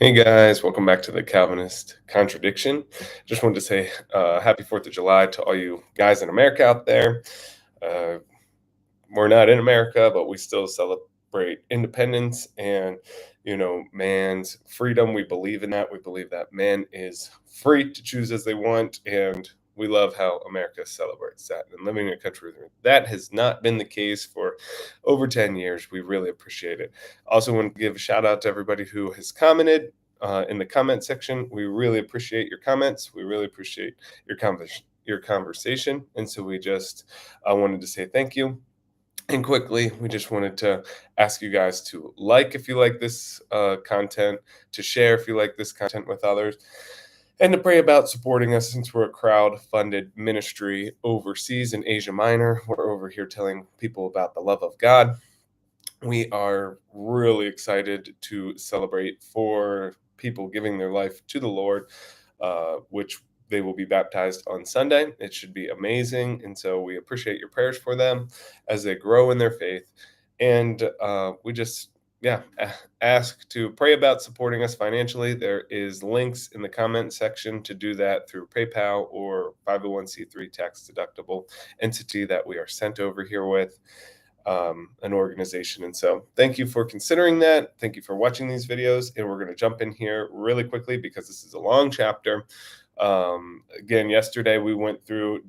Hey guys, welcome back to the Calvinist Contradiction. Just wanted to say happy 4th of July to all you guys in America out there. Uh, we're not in America, but we still celebrate independence and, man's freedom. We believe in that. We believe that man is free to choose as they want. And we love how America celebrates that. And living in a country where that has not been the case for over 10 years, we really appreciate it. Also, want to give a shout out to everybody who has commented in the comment section. We really appreciate your comments. We really appreciate your conversation. And so we just wanted to say thank you. And quickly, we just wanted to ask you guys to like if you like this content, to share if you like this content with others, and to pray about supporting us since we're a crowd-funded ministry overseas in Asia Minor. We're over here telling people about the love of God. We are really excited to celebrate for people giving their life to the Lord, which they will be baptized on Sunday. It should be amazing. And so we appreciate your prayers for them as they grow in their faith. And we just, ask to pray about supporting us financially. There is links in the comment section to do that through PayPal or 501c3 tax deductible entity that we are sent over here with. An organization. And so thank you for considering that. Thank you for watching these videos. And we're going to jump in here really quickly because this is a long chapter. Again, yesterday we went through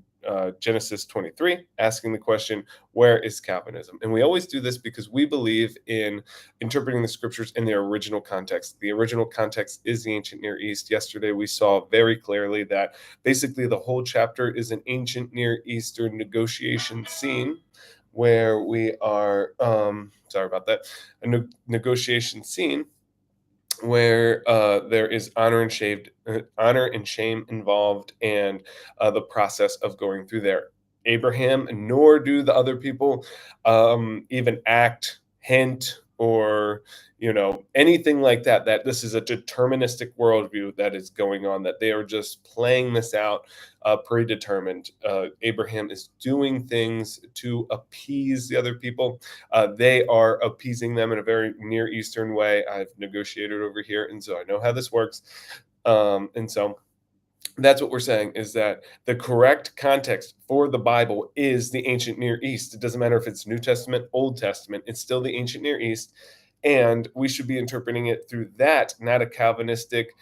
Genesis 23, asking the question, where is Calvinism? And we always do this because we believe in interpreting the scriptures in their original context. The original context is the ancient Near East. Yesterday we saw very clearly that basically the whole chapter is an ancient Near Eastern negotiation scene where we are, sorry about that, a negotiation scene where there is honor and shame involved, and the process of going through there. Abraham, nor do the other people even act, hint, or anything like that. That this is a deterministic worldview that is going on. That they are just playing this out, predetermined. Abraham is doing things to appease the other people. They are appeasing them in a very Near Eastern way. I've negotiated over here, and so I know how this works. And so that's what we're saying, is that the correct context for the Bible is the ancient Near East. It doesn't matter if it's New Testament, Old Testament, it's still the ancient Near East. And we should be interpreting it through that, not a Calvinistic,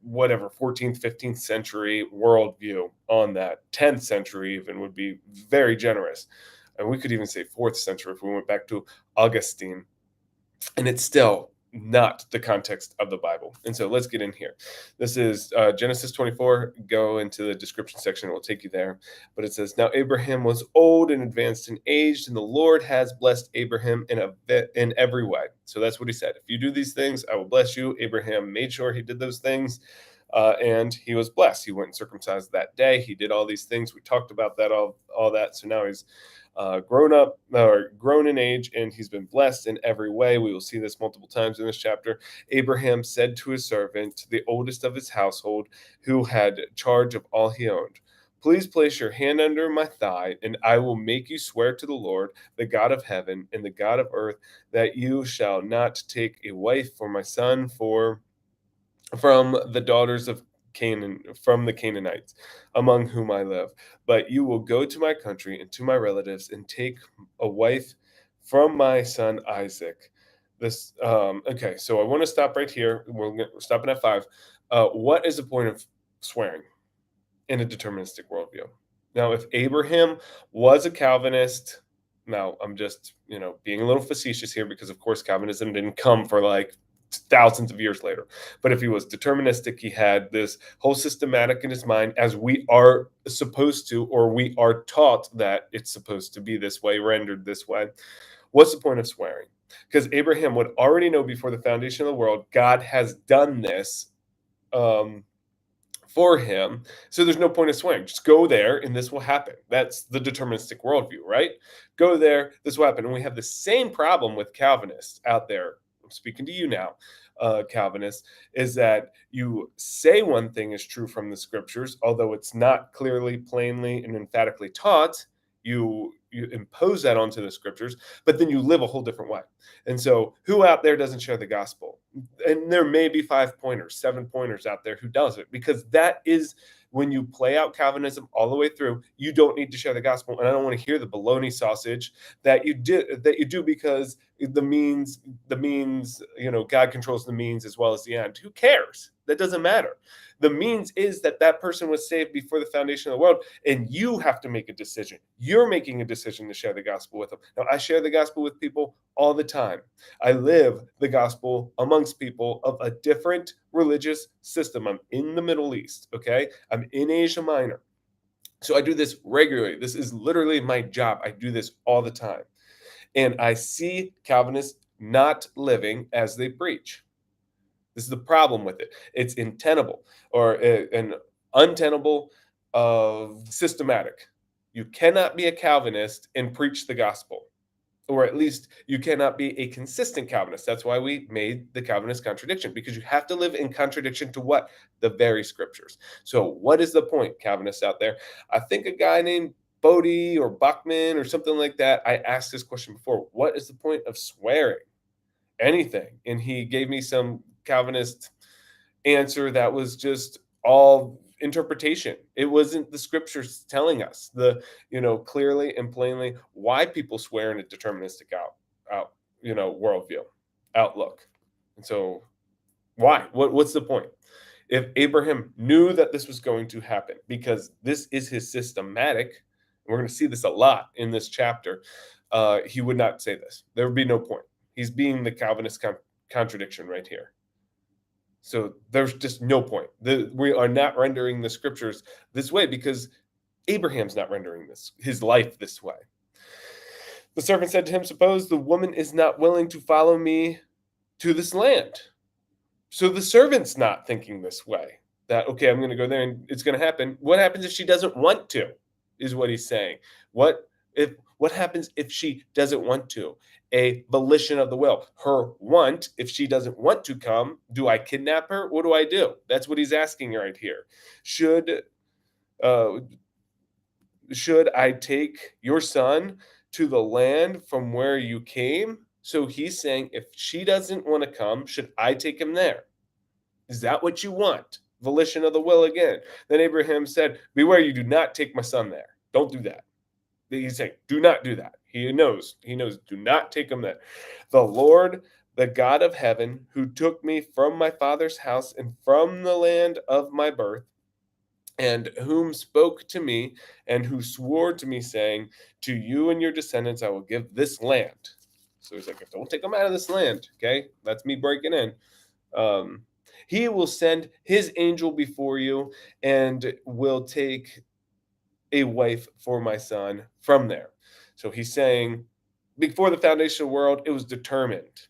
whatever 14th 15th century worldview on that. 10th century even would be very generous, and we could even say 4th century if we went back to Augustine. And it's still not the context of the Bible. And so let's get in here. This is Genesis 24. Go into the description section, it will take you there. But it says, now Abraham was old and advanced in age, and the Lord has blessed Abraham in every way. So that's what he said. If you do these things, I will bless you. Abraham made sure he did those things. And he was blessed. He went and circumcised that day. He did all these things. We talked about that, all that. So now he's grown up or grown in age, and he's been blessed in every way. We will see this multiple times in this chapter. Abraham said to his servant, the oldest of his household, who had charge of all he owned, please place your hand under my thigh, and I will make you swear to the Lord, the God of heaven and the God of earth, that you shall not take a wife for my son from the daughters of Canaan, from the Canaanites, among whom I live. But you will go to my country and to my relatives and take a wife from my son Isaac. Okay, so I want to stop right here. We're stopping at 5. What is the point of swearing in a deterministic worldview? Now, if Abraham was a Calvinist, now I'm just being a little facetious here, because of course Calvinism didn't come for like thousands of years later. But if he was deterministic, he had this whole systematic in his mind, as we are supposed to, or we are taught that it's supposed to be this way, rendered this way. What's the point of swearing? Because Abraham would already know before the foundation of the world, God has done this for him. So there's no point of swearing. Just go there and this will happen. That's the deterministic worldview, right? Go there, this will happen. And we have the same problem with Calvinists out there. I'm speaking to you now, Calvinists, is that you say one thing is true from the scriptures, although it's not clearly, plainly, and emphatically taught. You you impose that onto the scriptures, but then you live a whole different way. And so, who out there doesn't share the gospel? And there may be 5-pointers, 7-pointers out there who does it, because that is when you play out Calvinism all the way through. You don't need to share the gospel, and I don't want to hear the baloney sausage that you do because the means, God controls the means as well as the end. Who cares? That doesn't matter. The means is that that person was saved before the foundation of the world, and you have to make a decision. You're making a decision to share the gospel with them. Now, I share the gospel with people all the time. I live the gospel amongst people of a different religious system. I'm in the Middle East, okay? I'm in Asia Minor. So I do this regularly. This is literally my job. I do this all the time. And I see Calvinists not living as they preach. This is the problem with it. It's untenable, or an untenable, systematic. You cannot be a Calvinist and preach the gospel, or at least you cannot be a consistent Calvinist. That's why we made the Calvinist contradiction, because you have to live in contradiction to what? The very scriptures. So what is the point, Calvinists out there? I think a guy named Bodie or Buckman or something like that, I asked this question before. What is the point of swearing anything? And he gave me some Calvinist answer that was just all interpretation. It wasn't the scriptures telling us clearly and plainly why people swear in a deterministic worldview outlook. And so why? What's the point? If Abraham knew that this was going to happen, because this is his systematic, and we're going to see this a lot in this chapter, he would not say this. There would be no point. He's being the Calvinist contradiction right here. So there's just no point. We are not rendering the scriptures this way because Abraham's not rendering his life this way. The servant said to him, suppose the woman is not willing to follow me to this land. So the servant's not thinking this way, that, okay, I'm going to go there and it's going to happen. What happens if she doesn't want to, is what he's saying. What happens if she doesn't want to? A volition of the will. Her want, if she doesn't want to come, do I kidnap her? What do I do? That's what he's asking right here. Should I take your son to the land from where you came? So he's saying, if she doesn't want to come, should I take him there? Is that what you want? Volition of the will again. Then Abraham said, beware, you do not take my son there. Don't do that. He's saying, do not do that. He knows, do not take him there. The Lord, the God of heaven, who took me from my father's house and from the land of my birth, and whom spoke to me, and who swore to me, saying, to you and your descendants I will give this land. So he's like, don't take them out of this land, okay? That's me breaking in. He will send his angel before you and will take a wife for my son from there. So he's saying, before the foundation of the world, it was determined.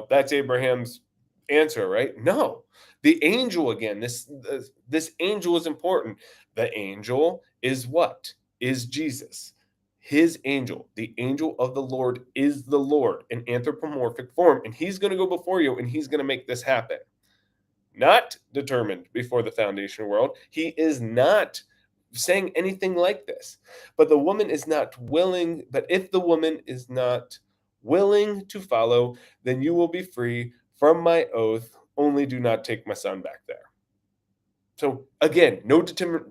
That's Abraham's answer, right? No, the angel again. This angel is important. The angel is what? Is Jesus. His angel, the angel of the Lord, is the Lord in anthropomorphic form, and he's going to go before you, and he's going to make this happen. Not determined before the foundation of the world. He is not saying anything like this. But the woman is not willing. But if the woman is not willing to follow, then you will be free from my oath. Only do not take my son back there. So again,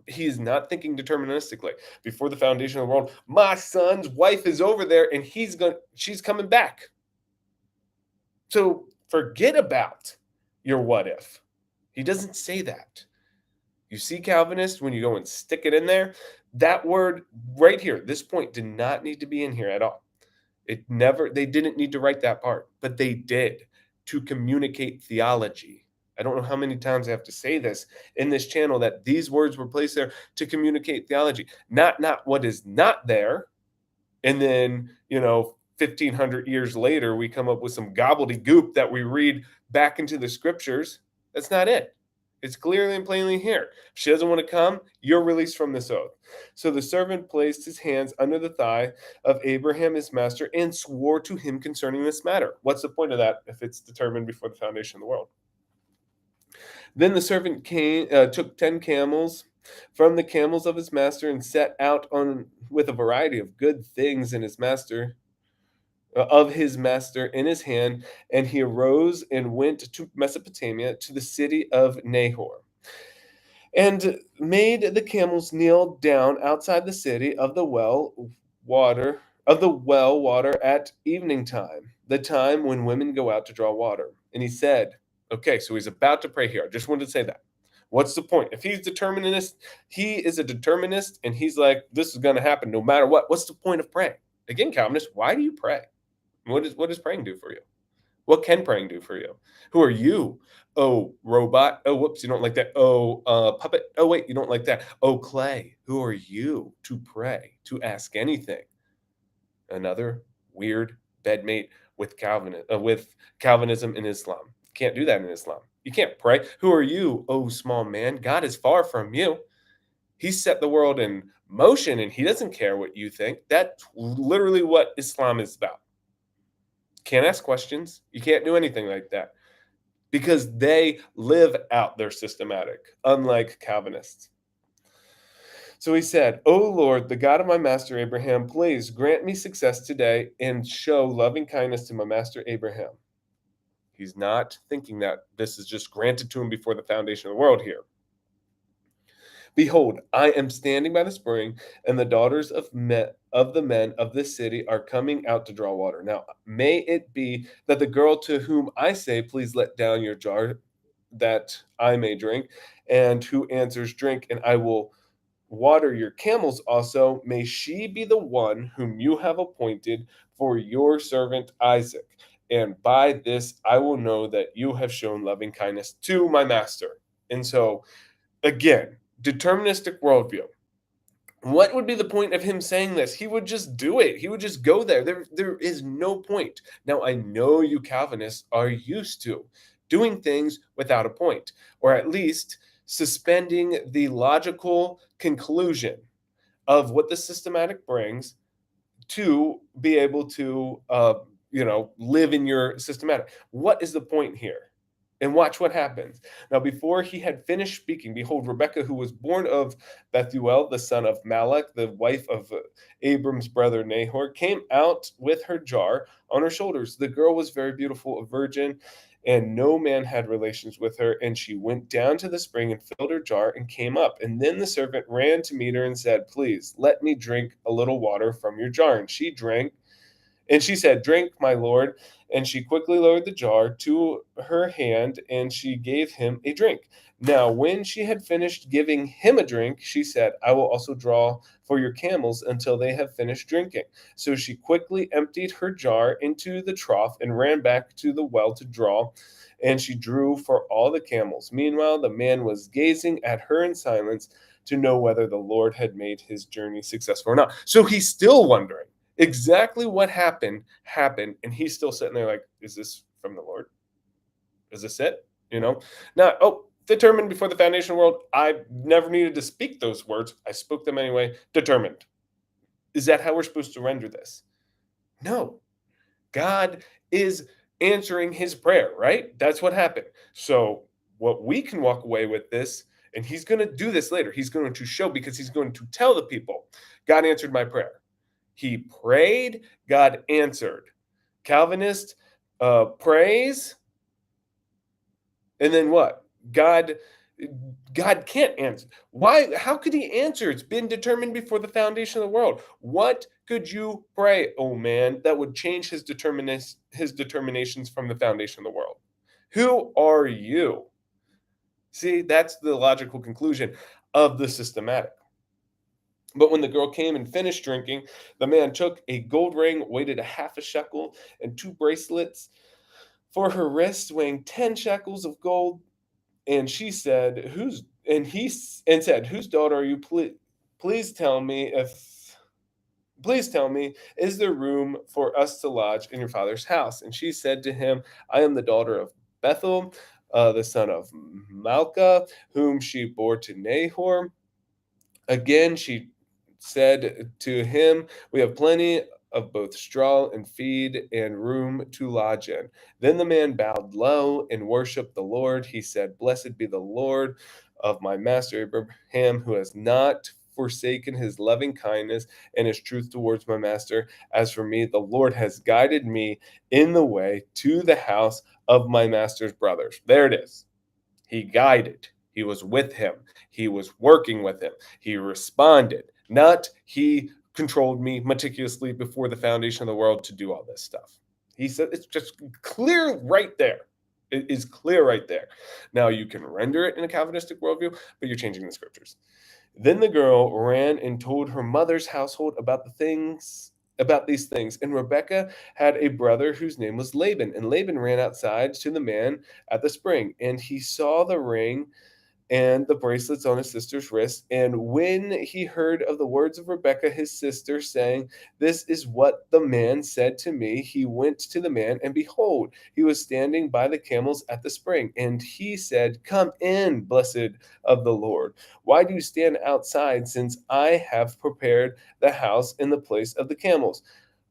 he is not thinking deterministically. Before the foundation of the world, my son's wife is over there and she's coming back. So forget about your what if. He doesn't say that. You see, Calvinists, when you go and stick it in there, that word right here, this point did not need to be in here at all. They didn't need to write that part, but they did, to communicate theology. I don't know how many times I have to say this in this channel, that these words were placed there to communicate theology, not what is not there. And then, 1,500 years later, we come up with some gobbledygook that we read back into the scriptures. That's not it. It's clearly and plainly here. If she doesn't want to come, you're released from this oath. So the servant placed his hands under the thigh of Abraham, his master, and swore to him concerning this matter. What's the point of that if it's determined before the foundation of the world? Then the servant took 10 camels from the camels of his master and set out on with a variety of good things in his master of his master in his hand, and he arose and went to Mesopotamia to the city of Nahor, and made the camels kneel down outside the city of the well water at evening time, the time when women go out to draw water. And he said, okay, so he's about to pray here. I just wanted to say that. What's the point? If he's determinist, he is a determinist, and he's like, this is going to happen no matter what. What's the point of praying? Again, Calvinist, why do you pray? What does praying do for you? What can praying do for you? Who are you? Oh, robot. Oh, whoops, you don't like that. Oh, puppet. Oh, wait, you don't like that. Oh, clay. Who are you to pray, to ask anything? Another weird bedmate with Calvinism in Islam. Can't do that in Islam. You can't pray. Who are you? Oh, small man. God is far from you. He set the world in motion, and he doesn't care what you think. That's literally what Islam is about. Can't ask questions. You can't do anything like that because they live out their systematic, unlike Calvinists. So he said, O Lord, the God of my master Abraham, please grant me success today and show loving kindness to my master Abraham. He's not thinking that this is just granted to him before the foundation of the world here. Behold, I am standing by the spring, and the daughters of the men of this city are coming out to draw water. Now, may it be that the girl to whom I say, please let down your jar that I may drink, and who answers, drink, and I will water your camels also, may she be the one whom you have appointed for your servant Isaac. And by this I will know that you have shown loving kindness to my master. And so, again, deterministic worldview. What would be the point of him saying this? He would just do it. He would just go there. There is no point. Now, I know you Calvinists are used to doing things without a point, or at least suspending the logical conclusion of what the systematic brings to be able to, live in your systematic. What is the point here? And watch what happens. Now, before he had finished speaking, behold, Rebekah, who was born of Bethuel, the son of Malach, the wife of Abram's brother Nahor, came out with her jar on her shoulders. The girl was very beautiful, a virgin, and no man had relations with her. And she went down to the spring and filled her jar and came up. And then the servant ran to meet her and said, please let me drink a little water from your jar. And she drank. And she said, drink, my lord. And she quickly lowered the jar to her hand, and she gave him a drink. Now, when she had finished giving him a drink, she said, I will also draw for your camels until they have finished drinking. So she quickly emptied her jar into the trough and ran back to the well to draw, and she drew for all the camels. Meanwhile, the man was gazing at her in silence to know whether the Lord had made his journey successful or not. So he's still wondering exactly what happened, and he's still sitting there like, is this from the Lord? Is this it? Not, oh, determined before the foundation of the world. I never needed to speak those words. I spoke them anyway. Determined. Is that how we're supposed to render this? No. God is answering his prayer, right? That's what happened. So what we can walk away with this, and he's going to do this later. He's going to show, because he's going to tell the people, God answered my prayer. He prayed, God answered. Calvinist prays, and then what? God can't answer. Why? How could he answer? It's been determined before the foundation of the world. What could you pray, oh man, that would change his determinations from the foundation of the world? Who are you? See, that's the logical conclusion of the systematic. But when the girl came and finished drinking, the man took a gold ring, weighed a half a shekel, and 2 bracelets for her wrists, weighing 10 shekels of gold. And she said, and said, whose daughter are you? Please tell me, is there room for us to lodge in your father's house? And she said to him, I am the daughter of Bethuel, the son of Malka, whom she bore to Nahor. Again, she said to him, we have plenty of both straw and feed and room to lodge in. Then the man bowed low and worshiped the Lord. He said, blessed be the Lord of my master Abraham, who has not forsaken his loving kindness and his truth towards my master. As for me, the Lord has guided me in the way to the house of my master's brothers. There it is. He guided. He was with him. He was working with him. He responded. Not he controlled me meticulously before the foundation of the world to do all this stuff. He said it's just clear right there. It is clear right there. Now you can render it in a Calvinistic worldview, but you're changing the scriptures. Then the girl ran and told her mother's household about these things. And Rebekah had a brother whose name was Laban. And Laban ran outside to the man at the spring, and he saw the ring and the bracelets on his sister's wrist. And when he heard of the words of Rebekah, his sister, saying, "This is what the man said to me," he went to the man, and behold, he was standing by the camels at the spring. And he said, "Come in, blessed of the Lord. Why do you stand outside, since I have prepared the house in the place of the camels?"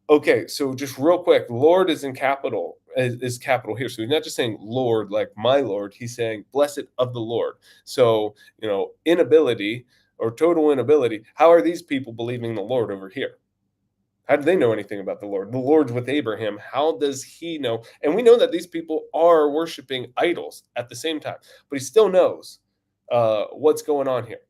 Okay, so just real quick, Lord is in capital is capital here. So he's not just saying Lord like my Lord, he's saying blessed of the Lord. So, inability or total inability. How are these people believing the Lord over here? How do they know anything about the Lord? The Lord's with Abraham. How does he know? And we know that these people are worshiping idols at the same time, but he still knows what's going on here.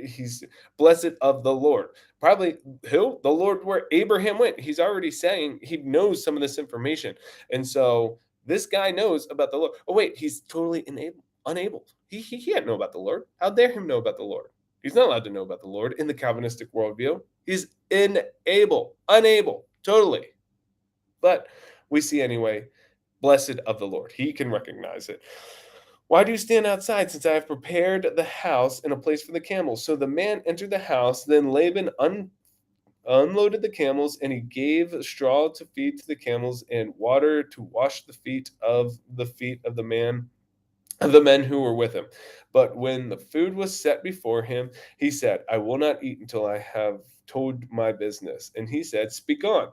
He's blessed of the Lord. Probably who? The Lord where Abraham went. He's already saying he knows some of this information. And so this guy knows about the Lord. Oh, wait, he's totally unable. He can't know about the Lord. How dare him know about the Lord? He's not allowed to know about the Lord in the Calvinistic worldview. He's unable, totally. But we see anyway, blessed of the Lord. He can recognize it. Why do you stand outside, since I have prepared the house and a place for the camels? So the man entered the house. Then Laban unloaded the camels, and he gave straw to feed to the camels and water to wash the feet of the men who were with him. But when the food was set before him, he said, "I will not eat until I have told my business." And he said, "Speak on.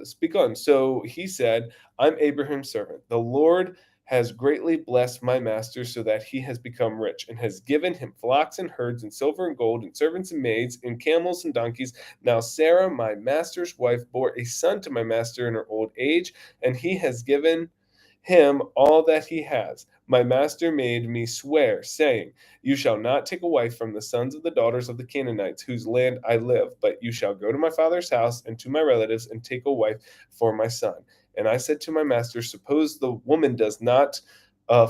Speak on." So he said, "I'm Abraham's servant. The Lord has greatly blessed my master so that he has become rich, and has given him flocks and herds and silver and gold and servants and maids and camels and donkeys. Now Sarah, my master's wife, bore a son to my master in her old age, and he has given him all that he has. My master made me swear, saying, 'You shall not take a wife from the sons of the daughters of the Canaanites, whose land I live, but you shall go to my father's house and to my relatives and take a wife for my son.' And I said to my master, 'Suppose the woman does not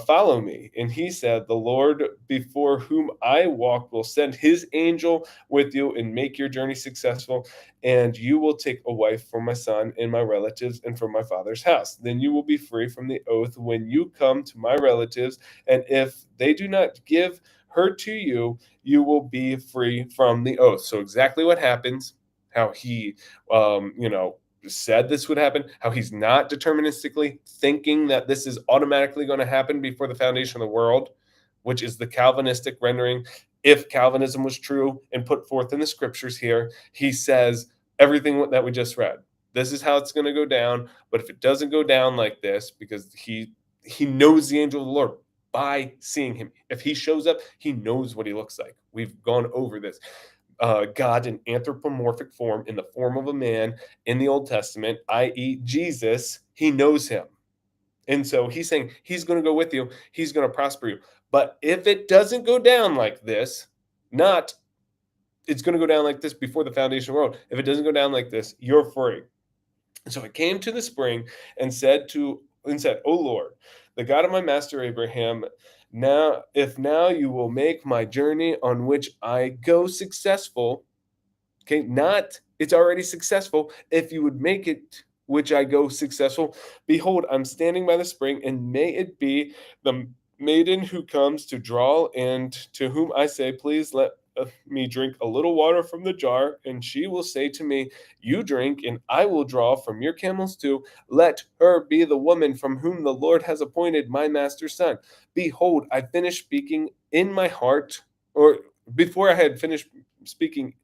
follow me.' And he said, 'The Lord before whom I walk will send his angel with you and make your journey successful, and you will take a wife for my son and my relatives and for my father's house. Then you will be free from the oath when you come to my relatives, and if they do not give her to you, you will be free from the oath.'" So exactly what happens, how he said this would happen, how he's not deterministically thinking that this is automatically going to happen before the foundation of the world, which is the Calvinistic rendering. If Calvinism was true and put forth in the scriptures here, he says everything that we just read. This is how it's going to go down. But if it doesn't go down like this, because he knows the angel of the Lord by seeing him. If he shows up, he knows what he looks like. We've gone over this. God in anthropomorphic form, in the form of a man in the Old Testament, i.e., Jesus, he knows him. And so he's saying he's going to go with you, he's going to prosper you. But if it doesn't go down like this, not it's going to go down like this before the foundation of the world. If it doesn't go down like this, you're free. And so I came to the spring and said, "O Lord, the God of my master Abraham, now you will make my journey on which I go successful." Okay, not it's already successful. "If you would make it which I go successful, behold, I'm standing by the spring, and may it be the maiden who comes to draw, and to whom I say, 'Please let me drink a little water from the jar,' and she will say to me, 'You drink, and I will draw from your camels too.' Let her be the woman from whom the Lord has appointed my master's son. Behold, I finished speaking in my heart," or before I had finished speaking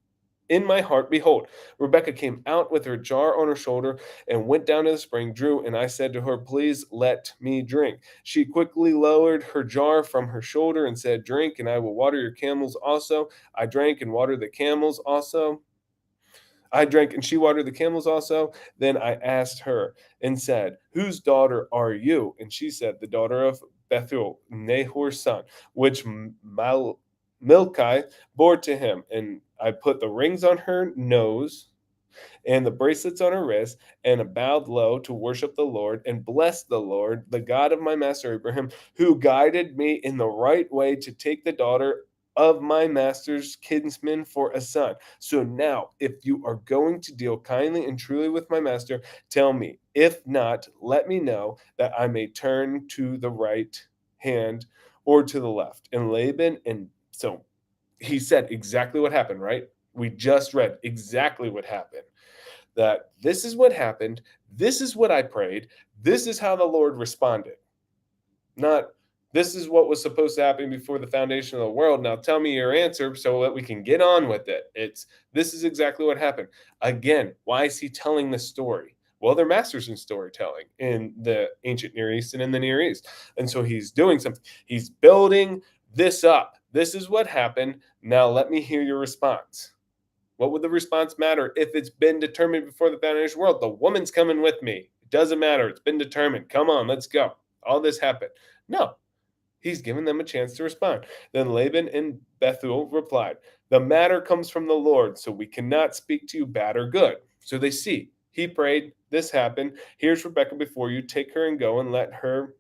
in my heart, behold, Rebekah came out with her jar on her shoulder and went down to the spring, drew, and I said to her, please let me drink. She quickly lowered her jar from her shoulder and said, drink, and I will water your camels also. I drank and watered the camels also. I drank and she watered the camels also. Then I asked her and said, whose daughter are you? And she said, the daughter of Bethuel, Nahor's son, which Milcah bore to him. And I put the rings on her nose and the bracelets on her wrists, and bowed low to worship the Lord, and blessed the Lord, the God of my master Abraham, who guided me in the right way to take the daughter of my master's kinsman for a son. So now, if you are going to deal kindly and truly with my master, tell me. If not, let me know that I may turn to the right hand or to the left. And Laban, and so he said exactly what happened, right? We just read exactly what happened, that this is what happened. This is what I prayed. This is how the Lord responded. Not, this is what was supposed to happen before the foundation of the world. Now tell me your answer so that we can get on with it. It's, this is exactly what happened. Again, why is he telling this story? Well, they're masters in storytelling in the ancient Near East and in the Near East. And so he's doing something. He's building this up. This is what happened. Now let me hear your response. What would the response matter if it's been determined before the foundation of the world? The woman's coming with me. It doesn't matter. It's been determined. Come on, let's go. All this happened. No, he's given them a chance to respond. Then Laban and Bethuel replied, the matter comes from the Lord, so we cannot speak to you bad or good. So they see. He prayed. This happened. Here's Rebekah before you. Take her and go and let her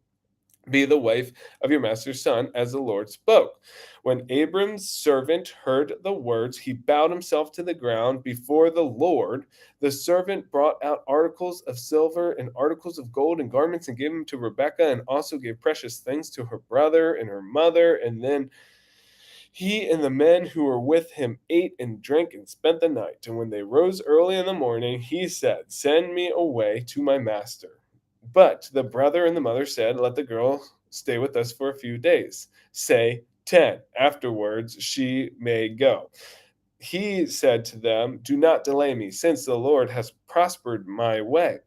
be the wife of your master's son, as the Lord spoke. When Abram's servant heard the words, he bowed himself to the ground before the Lord. The servant brought out articles of silver and articles of gold and garments and gave them to Rebekah, and also gave precious things to her brother and her mother. And then he and the men who were with him ate and drank and spent the night. And when they rose early in the morning, he said, send me away to my master. But the brother and the mother said, let the girl stay with us for a few days. Say 10. Afterwards, she may go. He said to them, do not delay me, since the Lord has prospered my way.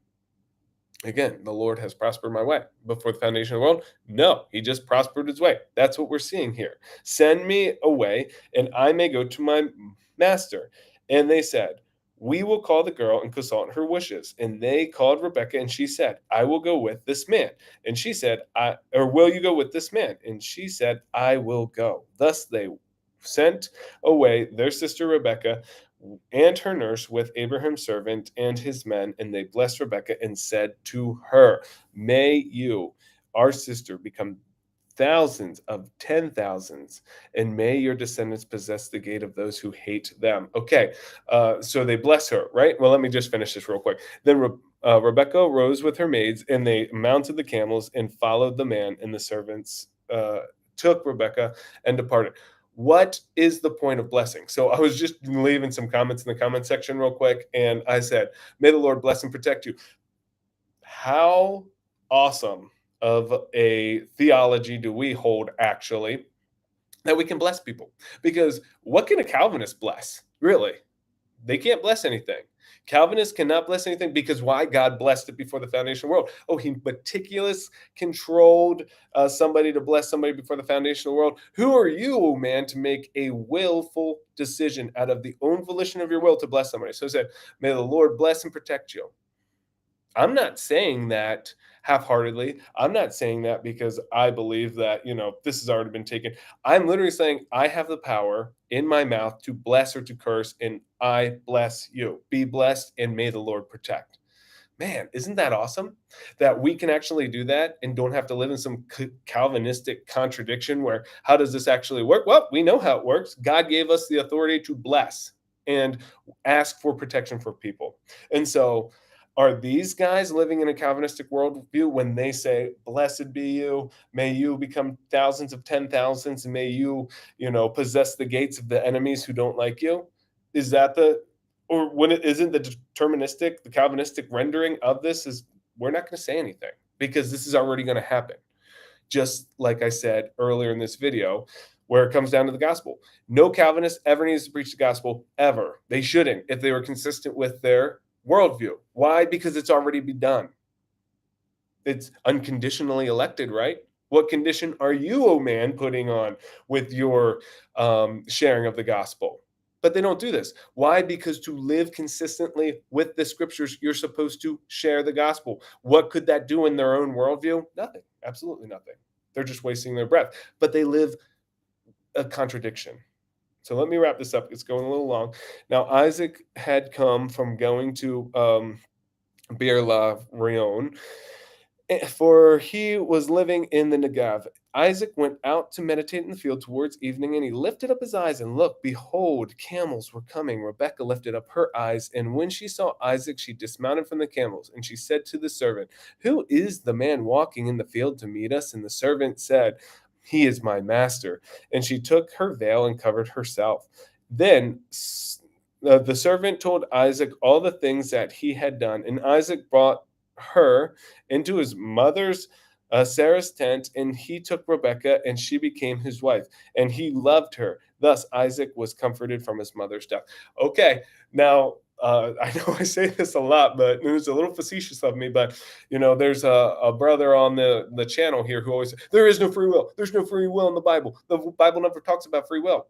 Again, the Lord has prospered my way. Before the foundation of the world, no, he just prospered his way. That's what we're seeing here. Send me away, and I may go to my master. And they said, we will call the girl and consult her wishes. And they called Rebekah, and she said, I will go with this man. And she said, will you go with this man? And she said, I will go. Thus they sent away their sister Rebekah and her nurse with Abraham's servant and his men, and they blessed Rebekah and said to her, may you, our sister, become thousands of 10,000s, and may your descendants possess the gate of those who hate them. Okay, so they bless her, right? Well, let me just finish this real quick. Then Rebekah rose with her maids, and they mounted the camels and followed the man, and the servants took Rebekah and departed. What is the point of blessing? So I was just leaving some comments in the comment section real quick, and I said, may the Lord bless and protect you. How awesome of a theology do we hold, actually, that we can bless people? Because what can a Calvinist bless? Really? They can't bless anything. Calvinists cannot bless anything, because why? God blessed it before the foundation of the world. Oh, he meticulous controlled somebody to bless somebody before the foundation of the world. Who are you, man, to make a willful decision out of the own volition of your will to bless somebody? So it said, may the Lord bless and protect you. I'm not saying that half-heartedly. I'm not saying that because I believe that, this has already been taken. I'm literally saying I have the power in my mouth to bless or to curse, and I bless you. Be blessed, and may the Lord protect. Man, isn't that awesome? That we can actually do that and don't have to live in some Calvinistic contradiction where, how does this actually work? Well, we know how it works. God gave us the authority to bless and ask for protection for people. And so, are these guys living in a Calvinistic worldview when they say, blessed be you, may you become thousands of 10,000s, and may you, possess the gates of the enemies who don't like you? Is that or when it isn't the deterministic, the Calvinistic rendering of this is, we're not going to say anything because this is already going to happen. Just like I said earlier in this video, where it comes down to the gospel. No Calvinist ever needs to preach the gospel, ever. They shouldn't, if they were consistent with their worldview. Why? Because it's already been done. It's unconditionally elected, right? What condition are you, oh man, putting on with your sharing of the gospel? But they don't do this. Why? Because to live consistently with the scriptures, you're supposed to share the gospel. What could that do in their own worldview? Nothing. Absolutely nothing. They're just wasting their breath. But they live a contradiction. So let me wrap this up. It's going a little long. Now, Isaac had come from going to Beer La Rion, for he was living in the Negev. Isaac went out to meditate in the field towards evening, and he lifted up his eyes and looked. Behold, camels were coming. Rebekah lifted up her eyes, and when she saw Isaac, she dismounted from the camels, and she said to the servant, "Who is the man walking in the field to meet us?" And the servant said, "He is my master." And she took her veil and covered herself. Then the servant told Isaac all the things that he had done, and Isaac brought her into his mother's Sarah's tent, and he took Rebekah, and she became his wife, and he loved her. Thus Isaac was comforted from his mother's death. Okay, now I know I say this a lot, but it was a little facetious of me. But there's a brother on the channel here who always there is no free will. There's no free will in the Bible. The Bible never talks about free will.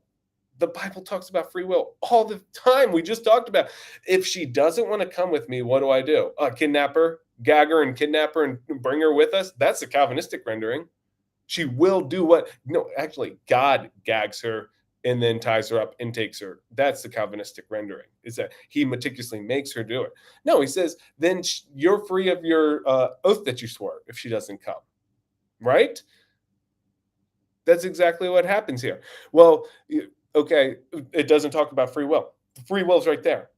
The Bible talks about free will all the time. We just talked about if she doesn't want to come with me, what do I do? Kidnap her, gag her, and kidnap her and bring her with us. That's the Calvinistic rendering. She will do what? No, actually, God gags her and then ties her up and takes her. That's the Calvinistic rendering. Is that he meticulously makes her do it? No, he says then you're free of your oath that you swore if she doesn't come. Right? That's exactly what happens here. Well, okay, it doesn't talk about free will. The free will's right there.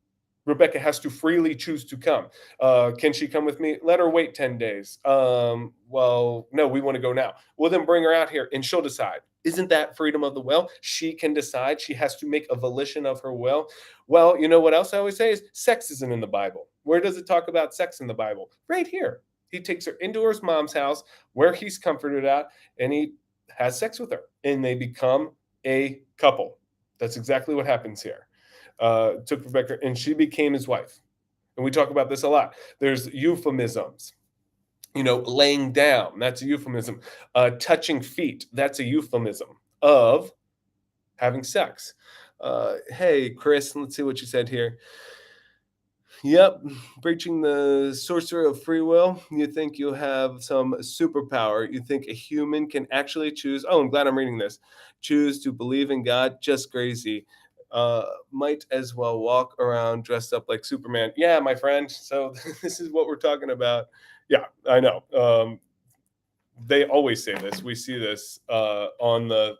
Rebecca has to freely choose to come. Can she come with me? Let her wait 10 days. Well, no, we want to go now. Well, then bring her out here and she'll decide. Isn't that freedom of the will? She can decide. She has to make a volition of her will. Well, you know what else I always say is sex isn't in the Bible. Where does it talk about sex in the Bible? Right here. He takes her into his mom's house where he's comforted at, and he has sex with her, and they become a couple. That's exactly what happens here. Took Rebecca, and she became his wife. And we talk about this a lot. There's euphemisms. Laying down, that's a euphemism. Touching feet, that's a euphemism of having sex. Hey, Chris, let's see what you said here. Yep, preaching the sorcerer of free will. You think you have some superpower. You think a human can actually choose. Oh, I'm glad I'm reading this. Choose to believe in God. Just crazy. Might as well walk around dressed up like Superman. Yeah, my friend. So this is what we're talking about. Yeah, I know. They always say this. We see this on the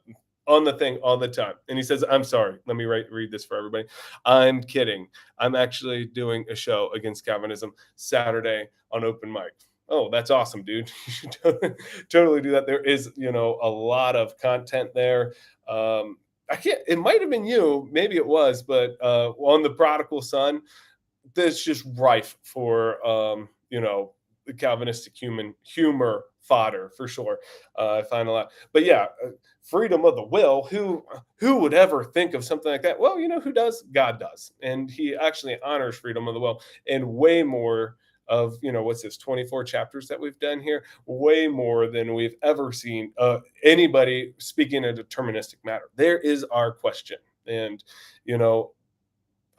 thing all the time. And he says, "I'm sorry. Let me read this for everybody. I'm kidding. I'm actually doing a show against Calvinism Saturday on open mic." Oh, that's awesome, dude. You should totally do that. There is, a lot of content there. I can't, it might have been you, maybe it was, but on the prodigal son, there's just rife for the Calvinistic humor fodder for sure. I find a lot, but yeah, freedom of the will. Who would ever think of something like that? Well, you know who does? God does, and He actually honors freedom of the will, and way more of what's this 24 chapters that we've done here, way more than we've ever seen anybody speaking a deterministic matter. There is our question, and you know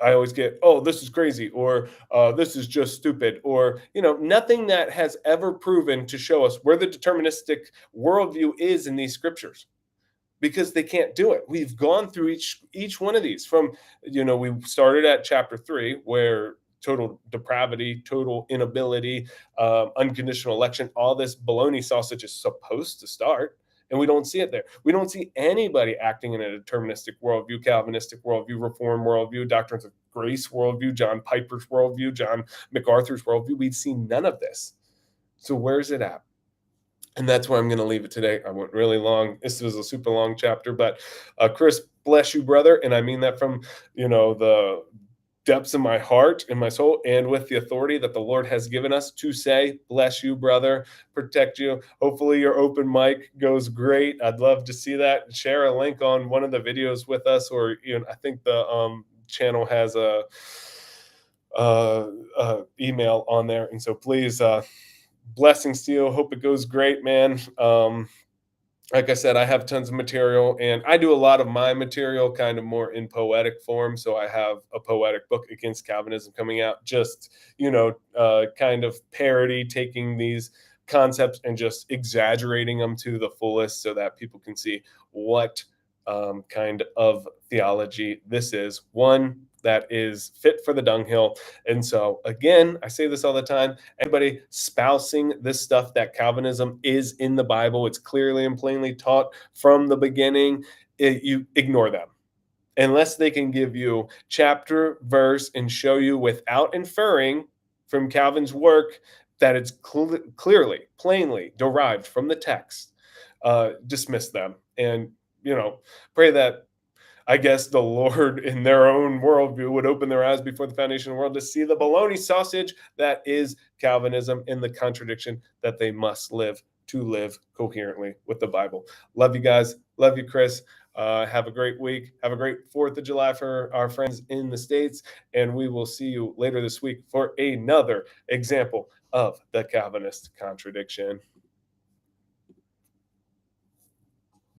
I always get, "Oh, this is crazy," or "This is just stupid," or nothing that has ever proven to show us where the deterministic worldview is in these scriptures, because they can't do it. We've gone through each one of these from, we started at chapter 3 where total depravity, total inability, unconditional election, all this baloney sausage is supposed to start. And we don't see it there. We don't see anybody acting in a deterministic worldview, Calvinistic worldview, Reform worldview, Doctrines of Grace worldview, John Piper's worldview, John MacArthur's worldview. We've seen none of this. So where's it at? And that's where I'm going to leave it today. I went really long. This was a super long chapter, but Chris, bless you, brother. And I mean that from, the depths of my heart and my soul, and with the authority that the Lord has given us to say, bless you, brother, protect you. Hopefully, your open mic goes great. I'd love to see that. Share a link on one of the videos with us, or I think the channel has email on there, and so please, blessings to you. Hope it goes great, man. Like I said, I have tons of material, and I do a lot of my material kind of more in poetic form. So I have a poetic book against Calvinism coming out, just, kind of parody, taking these concepts and just exaggerating them to the fullest so that people can see what kind of theology this is. One that is fit for the dunghill. And so, again, I say this all the time, anybody spousing this stuff that Calvinism is in the Bible, it's clearly and plainly taught from the beginning, you ignore them. Unless they can give you chapter, verse, and show you without inferring from Calvin's work that it's clearly, plainly derived from the text, dismiss them. And, pray that, I guess, the Lord in their own worldview would open their eyes before the foundation of the world to see the baloney sausage that is Calvinism and the contradiction that they must live to live coherently with the Bible. Love you guys. Love you, Chris. Have a great week. Have a great 4th of July for our friends in the States. And we will see you later this week for another example of the Calvinist contradiction.